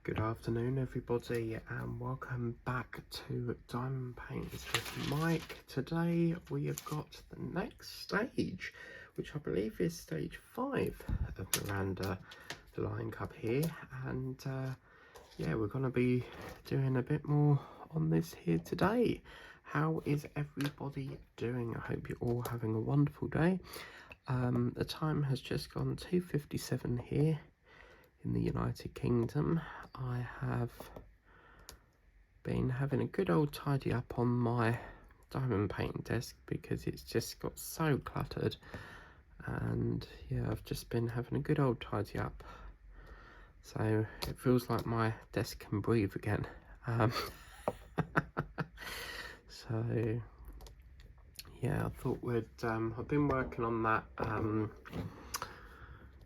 Good afternoon everybody and welcome back to Diamond Painters with Mike. Today we have got the next stage, which I believe is stage 5 of Miranda, the Lion Cub here, and yeah, we're going to be doing a bit more on this here today. How is everybody doing? I hope you're all having a wonderful day. The time has just gone 2:57 here in the United Kingdom. I have been having a good old tidy up on my diamond painting desk because it's just got so cluttered, and yeah, I've just been having a good old tidy up, so it feels like my desk can breathe again. So yeah, I thought we'd I've been working on that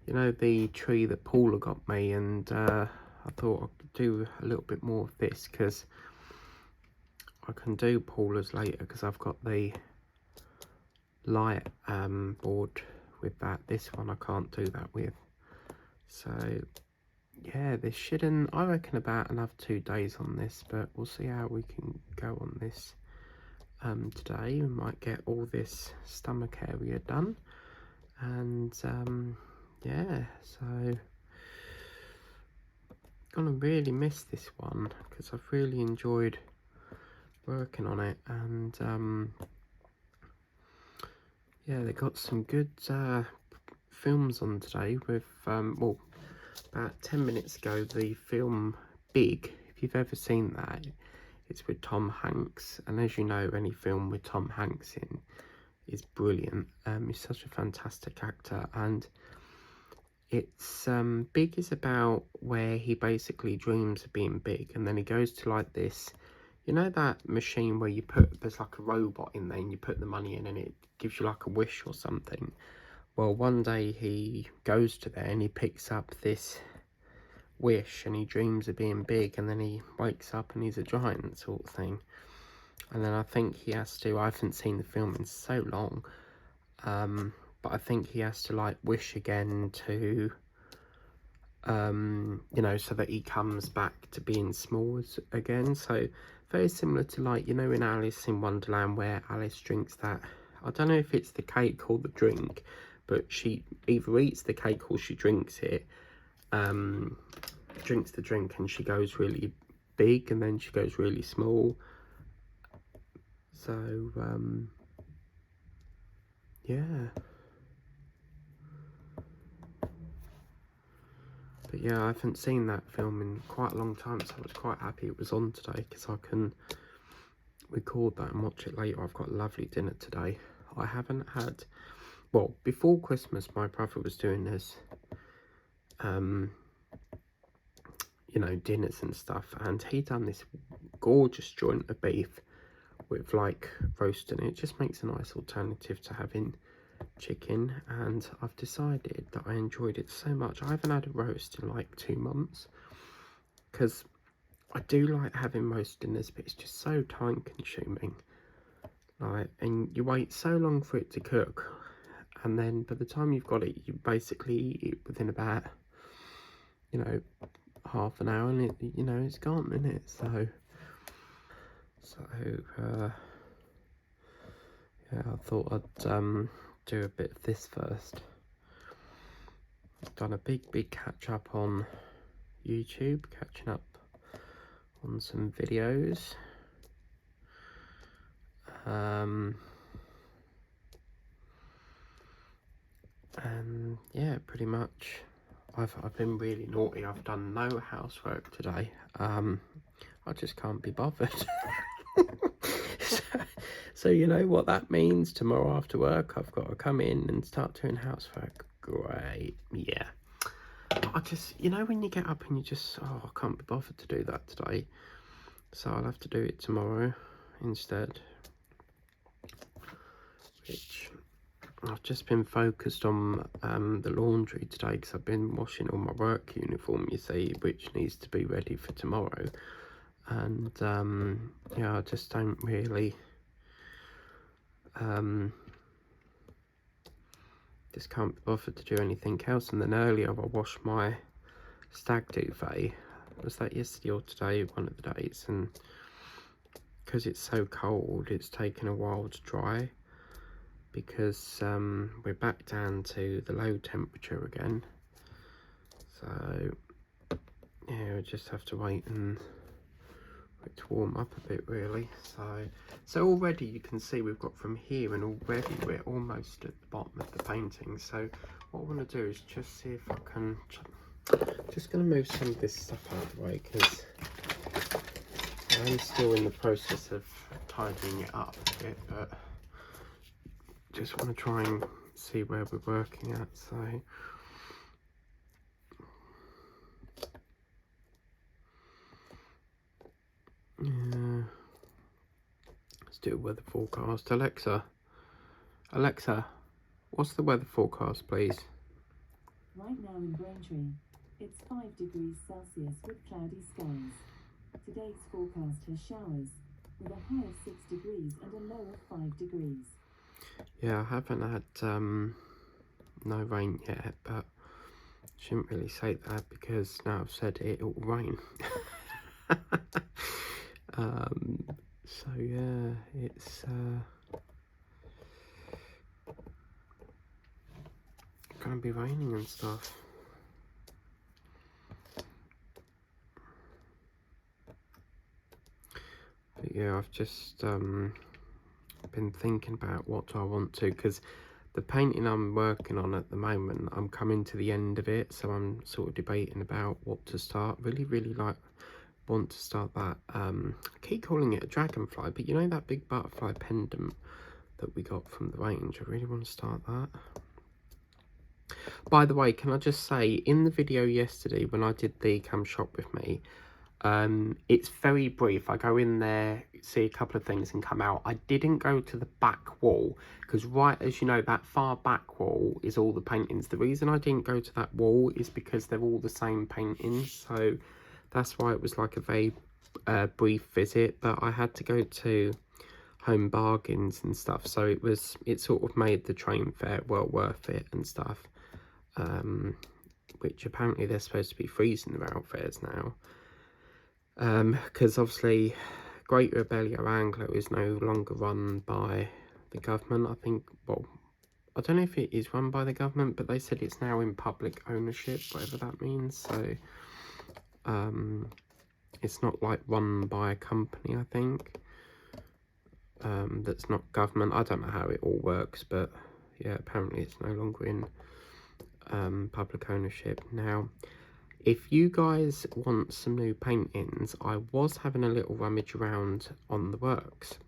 you know, the tree that Paula got me, and I thought I'd do a little bit more of this because I can do Paula's later because I've got the light board with that. This one I can't do that with. So yeah, this shouldn't, I reckon, about another 2 days on this, but we'll see how we can go on this today. We might get all this stomach area done, and yeah, so gonna really miss this one because I've really enjoyed working on it, and yeah, they got some good films on today with well, about 10 minutes ago, the film Big. If you've ever seen that, it's with Tom Hanks, and as you know, any film with Tom Hanks in is brilliant. He's such a fantastic actor, and it's Big is about where he basically dreams of being big, and then he goes to like this, you know, that machine where you put, there's like a robot in there and you put the money in and it gives you like a wish or something. Well, one day he goes to there and he picks up this wish and he dreams of being big, and then he wakes up and he's a giant sort of thing. And then I think he has to, I haven't seen the film in so long, but I think he has to like wish again to you know, so that he comes back to being small again. So very similar to, like, you know, in Alice in Wonderland, where Alice drinks that, I don't know if it's the cake or the drink, but she either eats the cake or she drinks it, drinks the drink, and she goes really big and then she goes really small. So yeah, but yeah, I haven't seen that film in quite a long time, so I was quite happy it was on today because I can record that and watch it later. I've got a lovely dinner today. I haven't had, well, before Christmas my brother was doing this you know, dinners and stuff, and he done this gorgeous joint of beef with like roast in it. It just makes a nice alternative to having chicken, and I've decided that I enjoyed it so much. I haven't had a roast in like 2 months because I do like having roast dinners, but it's just so time consuming, like, and you wait so long for it to cook, and then by the time you've got it, you basically eat it within about, you know, half an hour, and it, you know, it's gone, isn't it? So yeah, I thought I'd do a bit of this first. I've done a big catch up on YouTube, catching up on some videos. And yeah, pretty much I've been really naughty. I've done no housework today. I just can't be bothered. So you know what that means. Tomorrow after work I've got to come in and start doing housework. Great. Yeah, I just, you know, when you get up and you just, oh, I can't be bothered to do that today, so I'll have to do it tomorrow instead, which I've just been focused on the laundry today because I've been washing all my work uniform, you see, which needs to be ready for tomorrow. And yeah, I just don't really just can't be bothered to do anything else. And then earlier I washed my stag duvet was that yesterday or today, one of the days, and because it's so cold, it's taken a while to dry, because we're back down to the low temperature again. So yeah, we just have to wait and wait to warm up a bit, really. So already you can see we've got from here, and already we're almost at the bottom of the painting. So what I want to do is just see if I can, just going to move some of this stuff out of the way, because I'm still in the process of tidying it up a bit, but just want to try and see where we're working at. So yeah, let's do a weather forecast. Alexa, what's the weather forecast, please? Right now in Braintree, it's 5 degrees Celsius with cloudy skies. Today's forecast has showers, with a high of 6 degrees and a low of 5 degrees. Yeah, I haven't had no rain yet, but shouldn't really say that because now I've said it will rain. So yeah, it's gonna be raining and stuff. But yeah, I've just been thinking about what do I want to, because the painting I'm working on at the moment, I'm coming to the end of it, so I'm sort of debating about what to start. Really want to start that. I keep calling it a dragonfly, but you know that big butterfly pendant that we got from the range? I really want to start that. By the way, can I just say, in the video yesterday when I did the Come Shop With Me, it's very brief. I go in there, see a couple of things and come out. I didn't go to the back wall, because right as you know, that far back wall is all the paintings. The reason I didn't go to that wall is because they're all the same paintings, so that's why it was like a very brief visit. But I had to go to Home Bargains and stuff, so it sort of made the train fare well worth it and stuff, which apparently they're supposed to be freezing their outfares now. Because obviously Great Rebellion Anglo is no longer run by the government. I think, well, I don't know if it is run by the government, but they said it's now in public ownership, whatever that means. So it's not like run by a company, I think, that's not government. I don't know how it all works, but yeah, apparently it's no longer in public ownership now. If you guys want some new paintings, I was having a little rummage around on the works,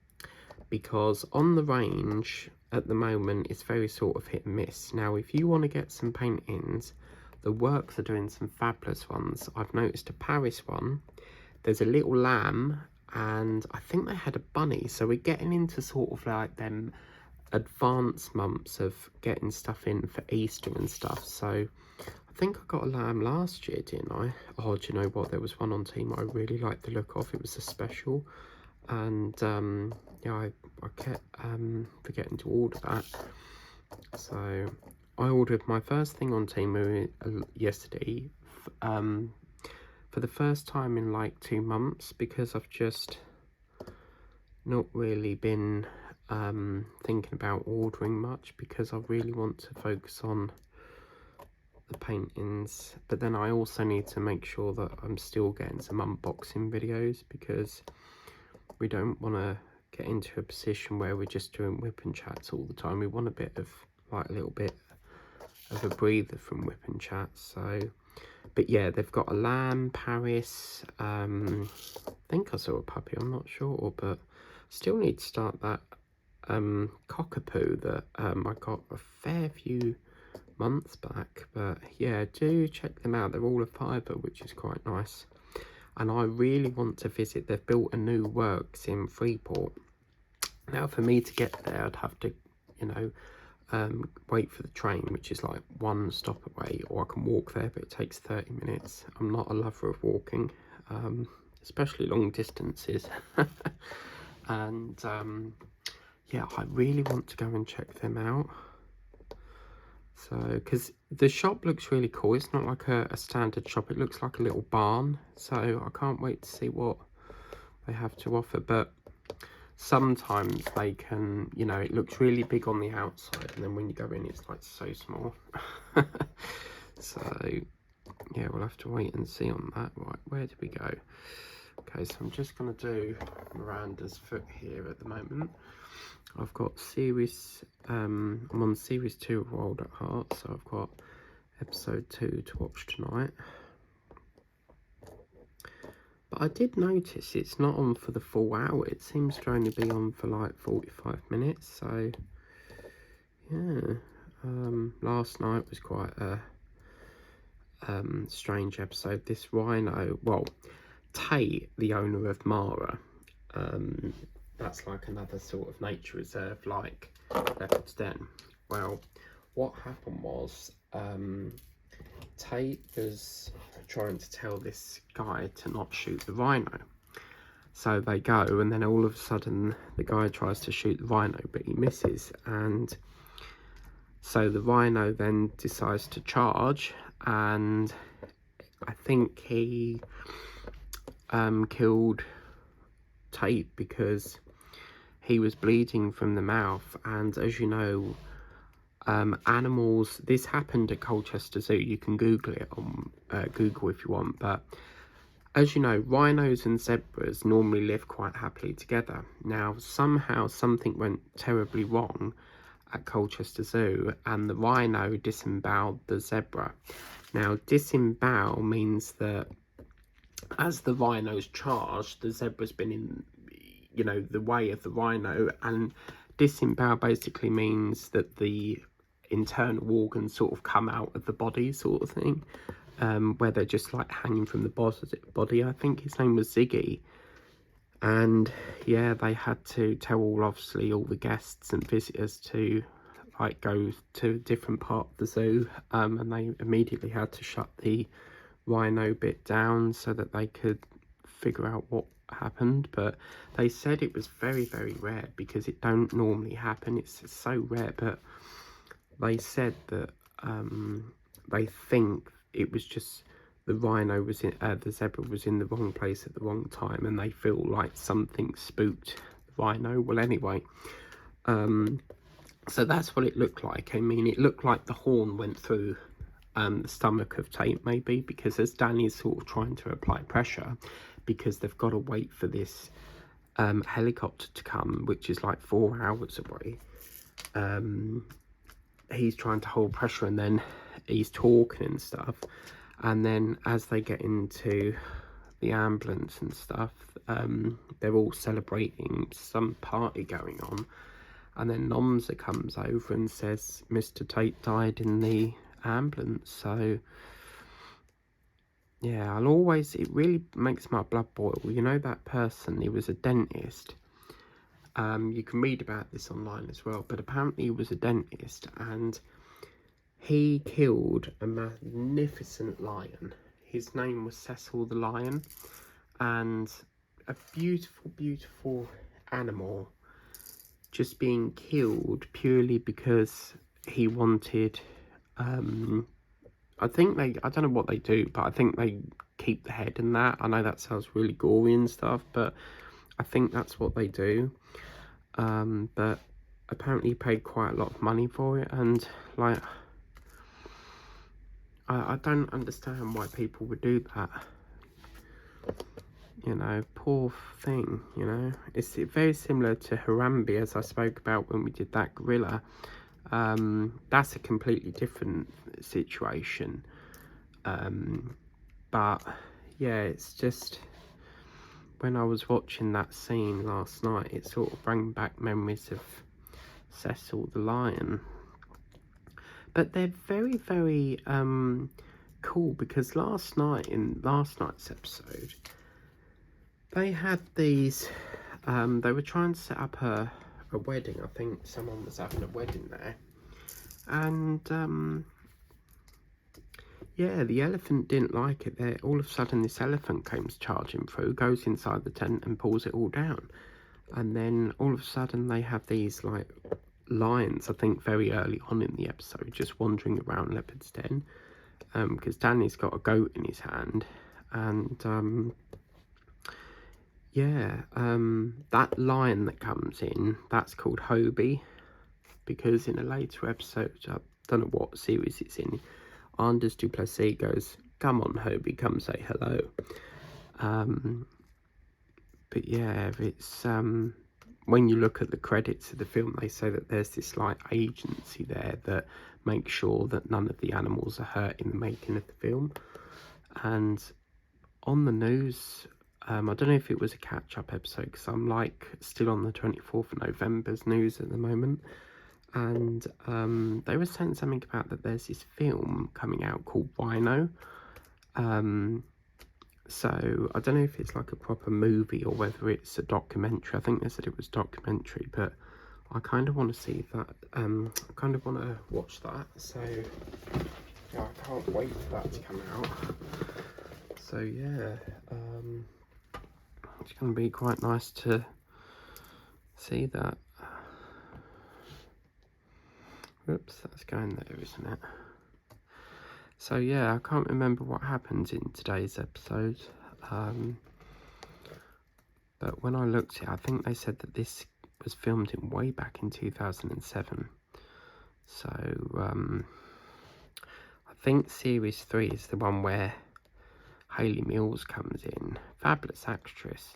because on the range at the moment it's very sort of hit and miss. Now if you want to get some paintings, the works are doing some fabulous ones. I've noticed a Paris one, there's a little lamb, and I think they had a bunny. So we're getting into sort of like them advanced months of getting stuff in for Easter and stuff. So I think I got a lamb last year, didn't I? Oh, do you know what? There was one on Team I really liked the look of. It was a special. And yeah, I kept forgetting to order that. So I ordered my first thing on Temu yesterday, for the first time in like 2 months, because I've just not really been thinking about ordering much, because I really want to focus on the paintings. But then I also need to make sure that I'm still getting some unboxing videos, because we don't want to get into a position where we're just doing whip and chats all the time. We want a bit of, like, a little bit of a breather from whip and chats. So, but yeah, they've got a lamb, Paris, I think I saw a puppy, I'm not sure, but still need to start that cockapoo that I got a fair few months back. But yeah, do check them out. They're all a fiver, which is quite nice. And I really want to visit. They've built a new works in Freeport. Now for me to get there, I'd have to, you know, wait for the train, which is like 1 stop away, or I can walk there, but it takes 30 minutes. I'm not a lover of walking, especially long distances. And yeah, I really want to go and check them out. So, because the shop looks really cool. It's not like a standard shop. It looks like a little barn. So I can't wait to see what they have to offer. But sometimes they can, you know, it looks really big on the outside, and then when you go in, it's like so small. So yeah, we'll have to wait and see on that. Right, where did we go? Okay, so I'm just going to do Miranda's foot here at the moment. I've got series, I'm on series 2 of Wild at Heart, so I've got episode 2 to watch tonight. But I did notice it's not on for the full hour. It seems to only be on for like 45 minutes, so yeah. Last night was quite a strange episode. This rhino, well, Tate, the owner of Mara, that's like another sort of nature reserve like Leopard's Den. Well, what happened was Tate was trying to tell this guy to not shoot the rhino. So they go, and then all of a sudden the guy tries to shoot the rhino, but he misses, and so the rhino then decides to charge, and I think he killed Tate because he was bleeding from the mouth. And as you know, animals, this happened at Colchester Zoo. You can Google it on Google if you want, but as you know, rhinos and zebras normally live quite happily together. Now somehow something went terribly wrong at Colchester Zoo, and the rhino disemboweled the zebra. Now disembowel means that as the rhino's charged, the zebra's been in, you know, the way of the rhino, and disembowel basically means that the internal organs sort of come out of the body, sort of thing, where they're just like hanging from the body. I think his name was Ziggy, and yeah, they had to tell obviously all the guests and visitors to like go to a different part of the zoo, and they immediately had to shut the rhino bit down so that they could figure out what happened. But they said it was very, very rare because it don't normally happen. It's so rare, but they said that they think it was just the rhino was in, the zebra was in the wrong place at the wrong time, and they feel like something spooked the rhino. Well, anyway, so that's what it looked like. I mean, it looked like the horn went through the stomach of Tate, maybe, because as Danny's sort of trying to apply pressure, because they've got to wait for this helicopter to come, which is like 4 hours away. He's trying to hold pressure, and then he's talking and stuff, and then as they get into the ambulance and stuff, they're all celebrating some party going on, and then Nomza comes over and says Mr. Tate died in the ambulance. So yeah, it really makes my blood boil. You know, that person, he was a dentist. You can read about this online as well, but apparently he was a dentist, and he killed a magnificent lion. His name was Cecil the Lion, and a beautiful, beautiful animal just being killed purely because he wanted, I don't know what they do, but I think they keep the head and that. I know that sounds really gory and stuff, but I think that's what they do. But apparently he paid quite a lot of money for it, and like, I don't understand why people would do that. You know, poor thing, you know. It's very similar to Harambe, as I spoke about when we did that gorilla. That's a completely different situation. But yeah, it's just, when I was watching that scene last night, it sort of brought back memories of Cecil the Lion. But they're very, very cool, because last night's episode, they had these, they were trying to set up a wedding. I think someone was having a wedding there, and yeah, the elephant didn't like it. There, all of a sudden, this elephant comes charging through, goes inside the tent and pulls it all down. And then all of a sudden, they have these like lions, I think, very early on in the episode, just wandering around Leopard's Den, because Danny's got a goat in his hand, and yeah, that lion that comes in, that's called Hobie, because in a later episode, I don't know what series it's in, Anders Duplessis goes, "Come on, Hobie, come say hello." But yeah, it's when you look at the credits of the film, they say that there's this like agency there that makes sure that none of the animals are hurt in the making of the film. And on the news, I don't know if it was a catch-up episode, because I'm like still on the 24th of November's news at the moment, and they were saying something about that there's this film coming out called Rhino. So I don't know if it's like a proper movie or whether it's a documentary. I think they said it was documentary, but I kind of want to see that. I kind of want to watch that. So yeah, I can't wait for that to come out. So yeah, it's going to be quite nice to see that. Whoops, that's going there, isn't it? So yeah, I can't remember what happens in today's episode, but when I looked at it, I think they said that this was filmed in way back in 2007. So I think series 3 is the one where Hayley Mills comes in, fabulous actress,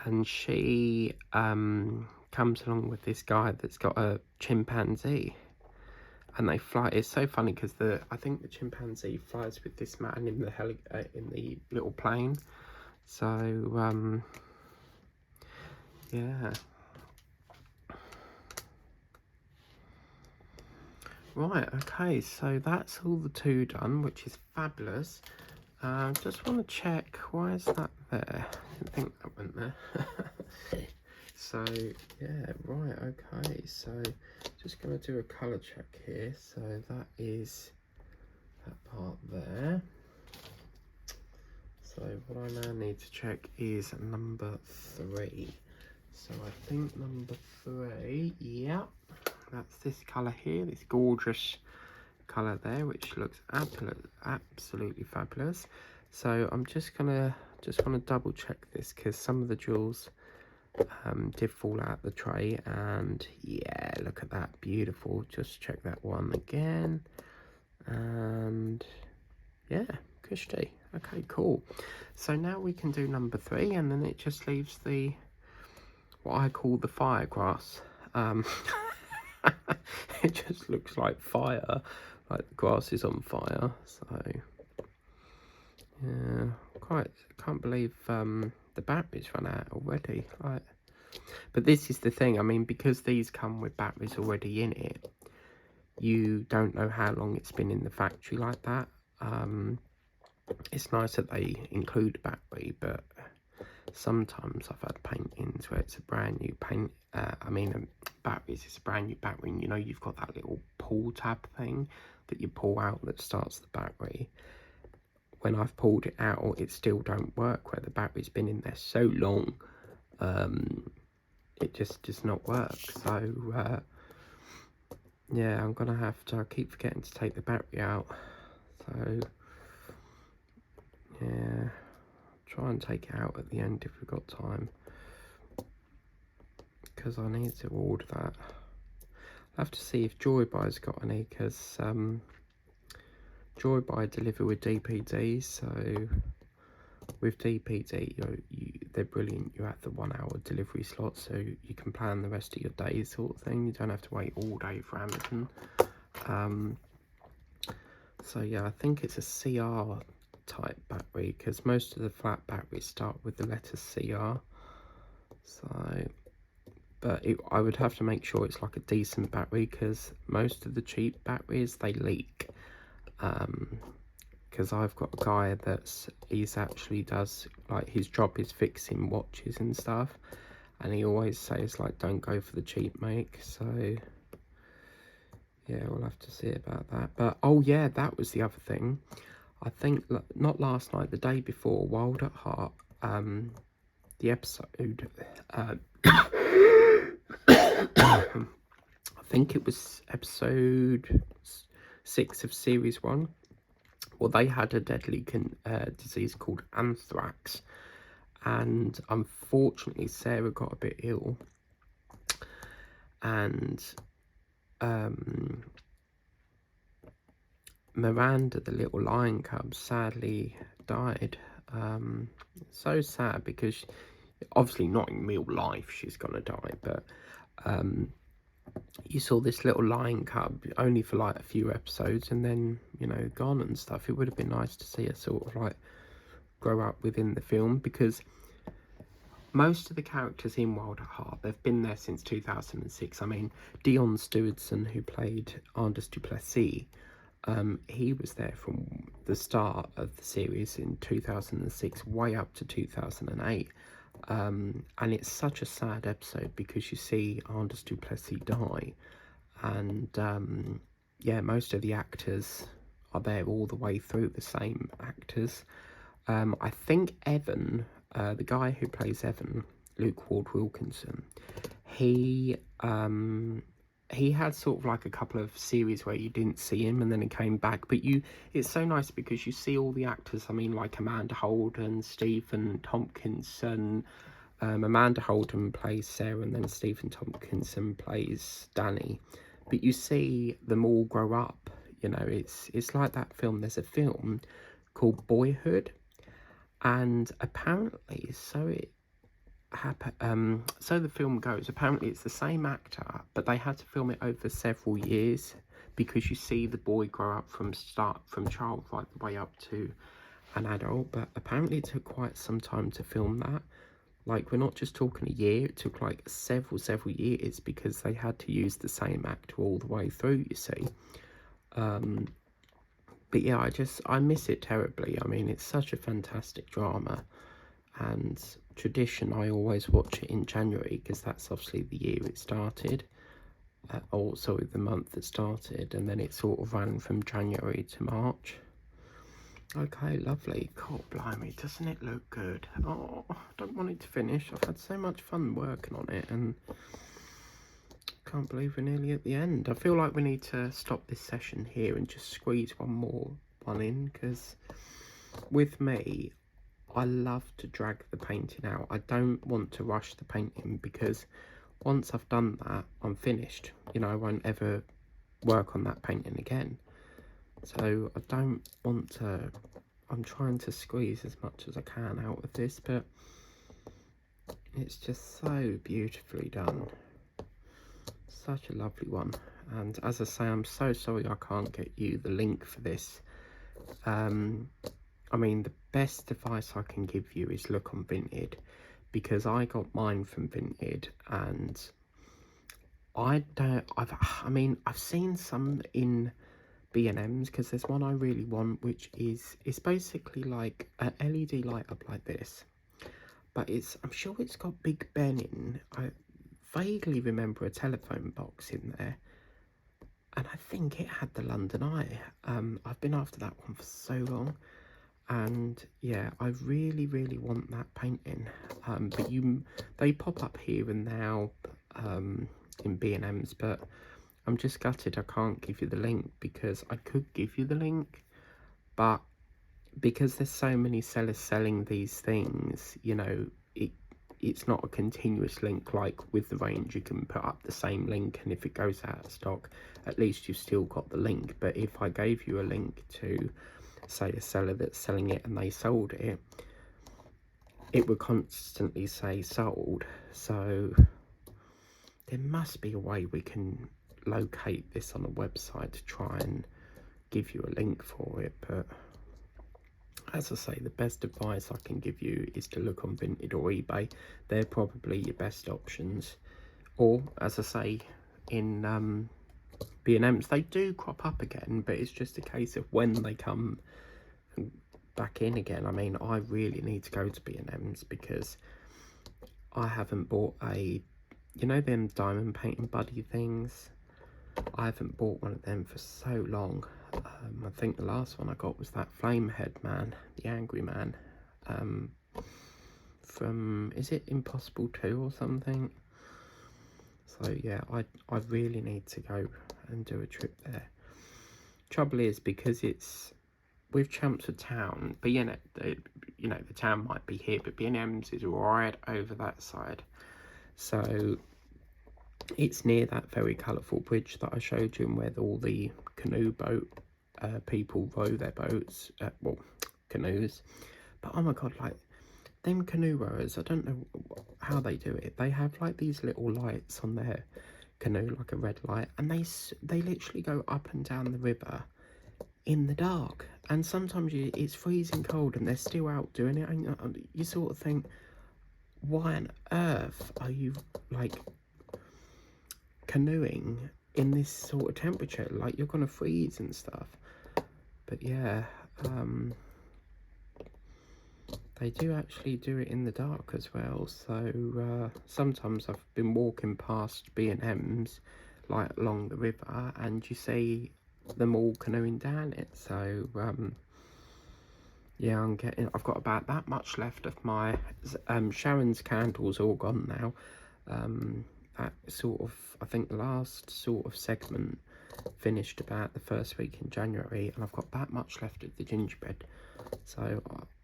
and she comes along with this guy that's got a chimpanzee. And they fly. It's so funny because I think the chimpanzee flies with this man in the little plane. So yeah. Right. Okay. So that's all the 2 done, which is fabulous. Just want to check. Why is that there? I didn't think that went there. So yeah, right, okay, so just going to do a colour check here. So that is that part there. So what I now need to check is number 3. So I think number 3, yeah, that's this colour here, this gorgeous colour there, which looks absolutely fabulous. So I'm just gonna double check this, because some of the jewels did fall out the tray, and yeah, look at that, beautiful. Just check that one again, and yeah, cushy. Okay, cool. So now we can do number 3, and then it just leaves the what I call the fire grass. It just looks like fire, like the grass is on fire. So yeah, can't believe the batteries run out already. Like, but this is the thing, I mean, because these come with batteries already in it, you don't know how long it's been in the factory like that. It's nice that they include a battery, but sometimes I've had paintings where it's a brand new batteries, it's a brand new battery, and you know, you've got that little pull tab thing that you pull out that starts the battery. When I've pulled it out, it still don't work, where the battery's been in there so long. It just does not work. So yeah, I'm gonna have to, I keep forgetting to take the battery out, so yeah, try and take it out at the end if we've got time, because I need to order that. I'll have to see if Joybuy's got any, because Joybuy deliver with DPD, so with DPD, they're brilliant. You have the 1 hour delivery slot, so you can plan the rest of your day, sort of thing. You don't have to wait all day for Amazon. So yeah, I think it's a CR type battery, because most of the flat batteries start with the letter CR. So, but I would have to make sure it's like a decent battery, because most of the cheap batteries, they leak. Because I've got a guy he's actually does, like, his job is fixing watches and stuff, and he always says, like, don't go for the cheap make. So yeah, we'll have to see about that. But oh yeah, that was the other thing. I think not last night, the day before, Wild at Heart, the episode I think it was episode 6 of series 1. Well, they had a deadly disease called anthrax, and unfortunately Sarah got a bit ill, and Miranda, the little lion cub, sadly died. So sad, because obviously not in real life she's gonna die, but you saw this little lion cub only for like a few episodes and then, you know, gone and stuff. It would have been nice to see her sort of like grow up within the film, because most of the characters in Wild at Heart, they've been there since 2006. I mean, Dion Stewardson, who played Anders Duplessis, he was there from the start of the series in 2006 way up to 2008. And it's such a sad episode because you see Anders Duplessis die, and yeah, most of the actors are there all the way through, the same actors. I think Evan, the guy who plays Evan, Luke Ward Wilkinson, he had sort of like a couple of series where you didn't see him and then he came back, but it's so nice because you see all the actors. I mean, like Amanda Holden, Stephen Tompkinson. Amanda Holden plays Sarah, and then Stephen Tompkinson plays Danny, but you see them all grow up. You know, it's like that film. There's a film called Boyhood, and apparently, so the film goes, apparently it's the same actor, but they had to film it over several years, because you see the boy grow up from child right the way up to an adult. But apparently it took quite some time to film that. Like, we're not just talking a year, it took like several years, because they had to use the same actor all the way through, you see. But yeah, I miss it terribly. I mean, it's such a fantastic drama, and tradition, I always watch it in January, because that's obviously the year it started, or sorry, the month it started, and then it sort of ran from January to March. Okay, lovely. God blimey, doesn't it look good? Oh, I don't want it to finish. I've had so much fun working on it, and can't believe we're nearly at the end. I feel like we need to stop this session here and just squeeze one in, because with me, I love to drag the painting out. I don't want to rush the painting, because once I've done that, I'm finished. You know, I won't ever work on that painting again. So I don't want to, I'm trying to squeeze as much as I can out of this, but it's just so beautifully done. Such a lovely one. And as I say, I'm so sorry I can't get you the link for this. I mean, the best advice I can give you is look on Vinted, because I got mine from Vinted, and I've seen some in B&M's, because there's one I really want, which is, it's basically like an LED light up like this, but I'm sure it's got Big Ben in. I vaguely remember a telephone box in there, and I think it had the London Eye. I've been after that one for so long, and yeah, I really want that painting. But they pop up here and now in B&M's, but I'm just gutted I can't give you the link, because I could give you the link, but because there's so many sellers selling these things, you know, it's not a continuous link. Like with the range, you can put up the same link, and if it goes out of stock, at least you've still got the link. But if I gave you a link to, say, a seller that's selling it and they sold it, it would constantly say sold. So there must be a way we can locate this on a website to try and give you a link for it. But as I say, the best advice I can give you is to look on Vinted or eBay. They're probably your best options. Or, as I say, in B&M's, they do crop up again, but it's just a case of when they come back in again. I mean, I really need to go to B&M's, because I haven't bought you know them diamond painting buddy things? I haven't bought one of them for so long. I think the last one I got was that Flamehead man, the angry man, from, is it Impossible 2 or something? So yeah, I really need to go and do a trip there. Trouble is, because it's with Chelmsford Town, the town might be here, but B&M's is right over that side. So it's near that very colourful bridge that I showed you, and where all the canoe boat people row their boats, canoes. But oh my god, like, them canoe rowers, I don't know how they do it. They have like these little lights on their canoe, like a red light, and they literally go up and down the river in the dark. And sometimes it's freezing cold and they're still out doing it, and you sort of think, why on earth are you like canoeing in this sort of temperature? Like, you're gonna freeze and stuff. But yeah, they do actually do it in the dark as well. So sometimes I've been walking past B&M's like along the river, and you see them all canoeing down it. So yeah, I've got about that much left of my Sharon's candles all gone now. That sort of, I think the last sort of segment finished about the first week in January, and I've got that much left of the gingerbread. So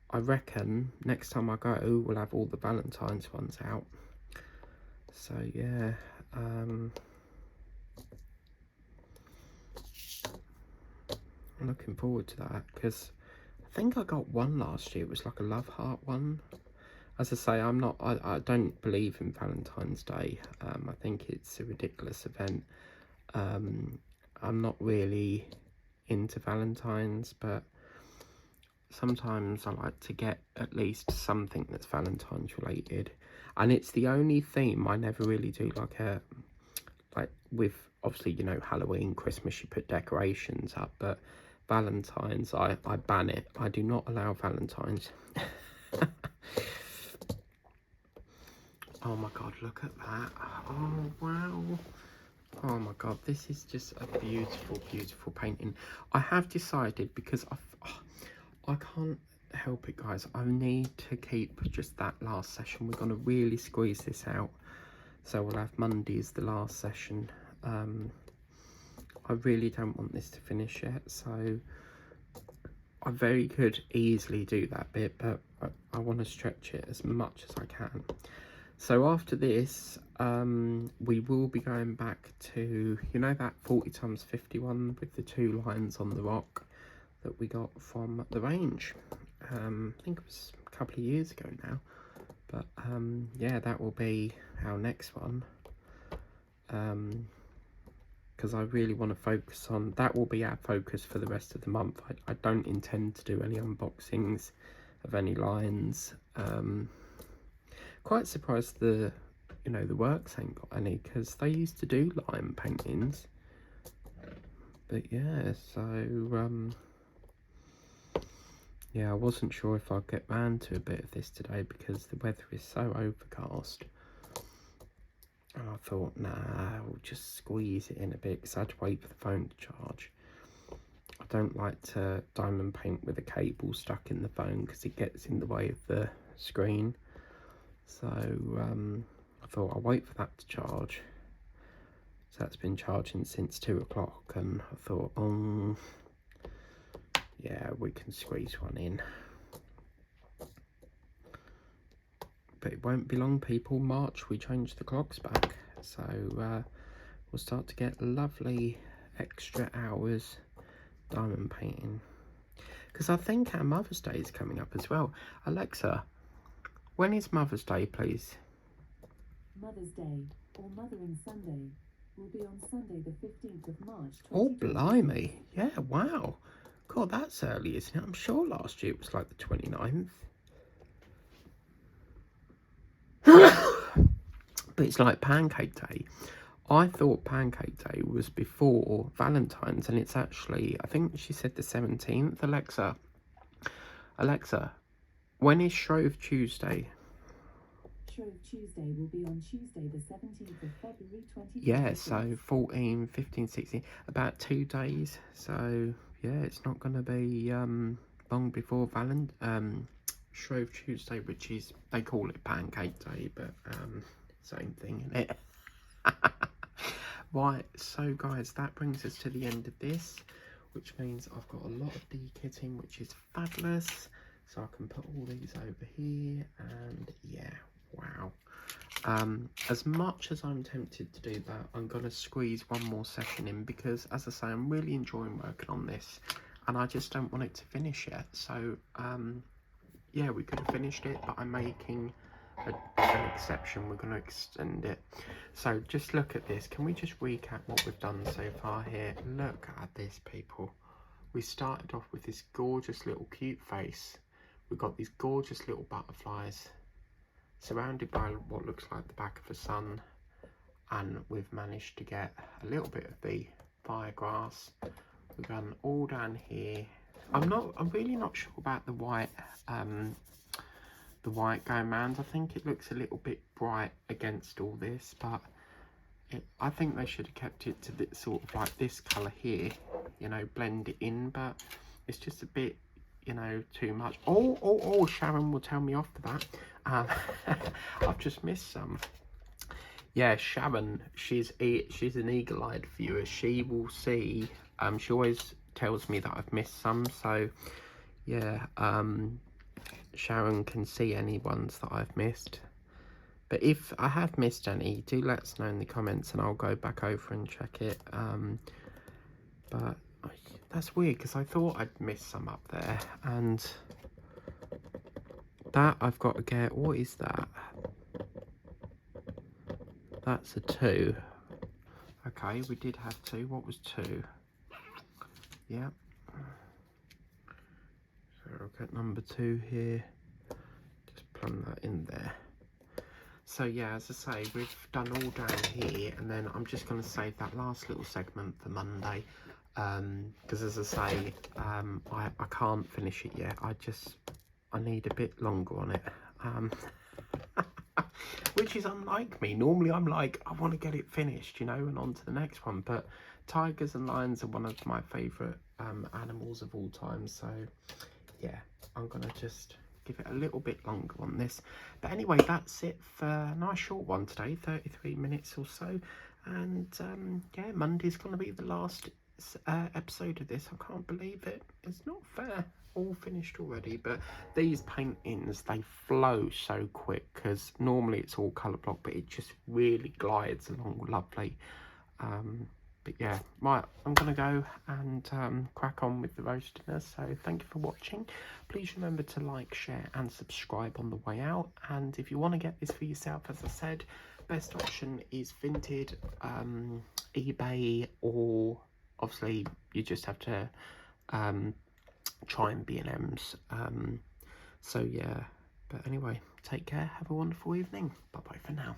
I reckon next time I go, we'll have all the Valentine's ones out. So yeah, I'm looking forward to that, because I think I got one last year. It was like a love heart one. As I say, I don't believe in Valentine's Day. I think it's a ridiculous event. I'm not really into Valentine's, but sometimes I like to get at least something that's Valentine's related. And it's the only theme I never really do, like with, obviously, Halloween, Christmas, you put decorations up, but Valentine's, I ban it. I do not allow Valentine's. Oh my god, look at that. Oh wow. Oh my god, this is just a beautiful, beautiful painting. I have decided, because I can't help it, guys, I need to keep just that last session. We're going to really squeeze this out. So we'll have Monday as the last session. I really don't want this to finish yet, so I very could easily do that bit, but I want to stretch it as much as I can. So after this, we will be going back to, that 40 times 51 with the 2 lines on the rock that we got from the range. I think it was a couple of years ago now. But yeah, that will be our next one. Because I really want to focus on, that will be our focus for the rest of the month. I don't intend to do any unboxings of any lines. Quite surprised the works ain't got any, because they used to do lime paintings. But yeah, so yeah, I wasn't sure if I'd get round to a bit of this today, because the weather is so overcast. And I thought, nah, I'll just squeeze it in a bit, because I had to wait for the phone to charge. I don't like to diamond paint with a cable stuck in the phone, because it gets in the way of the screen. So I thought I'll wait for that to charge. So that's been charging since 2 o'clock, and I thought, yeah, we can squeeze one in. But it won't be long, people. March, we change the clocks back. So we'll start to get lovely extra hours diamond painting. Because I think our Mother's Day is coming up as well. Alexa, when is Mother's Day, please? Mother's Day, or Mothering Sunday, will be on Sunday the 15th of March. Oh, blimey. Yeah, wow. God, that's early, isn't it? I'm sure last year it was like the 29th. But it's like Pancake Day. I thought Pancake Day was before Valentine's, and it's actually, I think she said the 17th. Alexa, when is Shrove Tuesday? Shrove Tuesday will be on Tuesday the 17th of February 2020. Yeah, so 14, 15, 16, about 2 days. So yeah, it's not going to be long before Shrove Tuesday, which is, they call it Pancake Day, but same thing, isn't it? Right, so guys, that brings us to the end of this, which means I've got a lot of de-kitting, which is fabulous. So I can put all these over here, and yeah, wow. As much as I'm tempted to do that, I'm going to squeeze one more session in, because as I say, I'm really enjoying working on this, and I just don't want it to finish yet. So yeah, we could have finished it, but I'm making an exception. We're going to extend it. So just look at this. Can we just recap what we've done so far here? Look at this, people. We started off with this gorgeous little cute face. We've got these gorgeous little butterflies surrounded by what looks like the back of a sun, and we've managed to get a little bit of the fire grass. We've gone all down here. I'm really not sure about the white going round. I think it looks a little bit bright against all this, but I think they should have kept it to this sort of like this colour here, you know, blend it in, but it's just a bit, you know, too much. Oh, Sharon will tell me off for that. I've just missed some. Yeah, Sharon, she's an eagle-eyed viewer. She will see, she always tells me that I've missed some, so yeah, Sharon can see any ones that I've missed. But if I have missed any, do let us know in the comments and I'll go back over and check it. But that's weird, because I thought I'd missed some up there, and that I've got to get. What is that? That's a 2. Okay, we did have 2. What was 2? Yep. So I'll get number 2 here. Just plumb that in there. So yeah, as I say, we've done all down here, and then I'm just going to save that last little segment for Monday, because as I say, I can't finish it yet. I need a bit longer on it, which is unlike me. Normally I'm like, I want to get it finished, you know, and on to the next one. But tigers and lions are one of my favourite animals of all time, so yeah, I'm gonna just give it a little bit longer on this. But anyway, that's it for a nice short one today, 33 minutes or so. And yeah, Monday's gonna be the last episode of this. I can't believe it. It's not fair. All finished already. But these paintings, they flow so quick, because normally it's all colour block, but it just really glides along lovely. But yeah, right, I'm going to go and crack on with the roast dinner. So thank you for watching. Please remember to like, share and subscribe on the way out. And if you want to get this for yourself, as I said, best option is Vinted, eBay, or obviously you just have to try and B&M's. So yeah, but anyway, take care. Have a wonderful evening. Bye-bye for now.